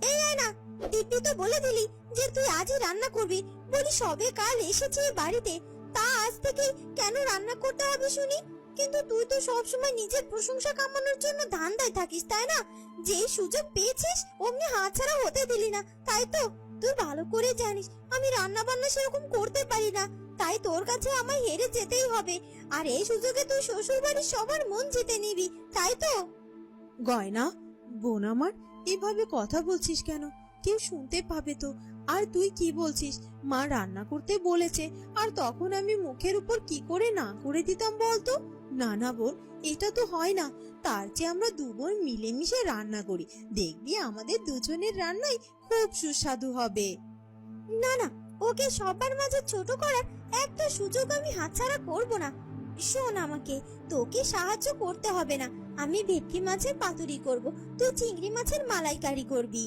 এই আয় না, দিব্যি তো বলে দিলি যে তুই আজই রান্না করবি। বলি সবে কাল এসেছি এই বাড়িতে, তা আজ থেকে কেন রান্না করতে হবে শুনি? কিন্তু তুই তো সবসময় নিজের প্রশংসা কামানোর জন্য ধান্দায় থাকিস, তাই না? যেই সুযোগ পেয়েছিস অমনি হাতছাড়া হতে দিলি না, তাই তো? তুই ভালো করে জানিস আমি রান্না বান্না সেরকম করতে পারি না, তাই তোর কাছে আমায় হেরে যেতেই হবে। আর এই সুযোগে তুই শ্বশুর বাড়ির সবার মন জিতে নিবি, তাই তো? গয়না, বোন আমার, এভাবে কথা বলছিস কেন? কেউ শুনতে পাবে তো। আর তুই কি বলছিস? মা রান্না করতে বলেছে, আর তখন আমি মুখের উপর কি করে না করে দিতাম বলতো? না না বোন, এটা তো হয় না। তার চেয়ে আমরা দু বোন মিলেমিশে রান্না করি, দেখবি আমাদের দুজনের রান্নাই খুব সুস্বাদু হবে। না না, ওকে সবার মাঝে ছোট করার একটা সুযোগ আমি হাতছাড়া করব না। শোন, আমাকে তোকে সাহায্য করতে হবে না। আমি ভেটকি মাছের পাতুরি করব, তুই চিংড়ি মাছের মালাইকারি করবি।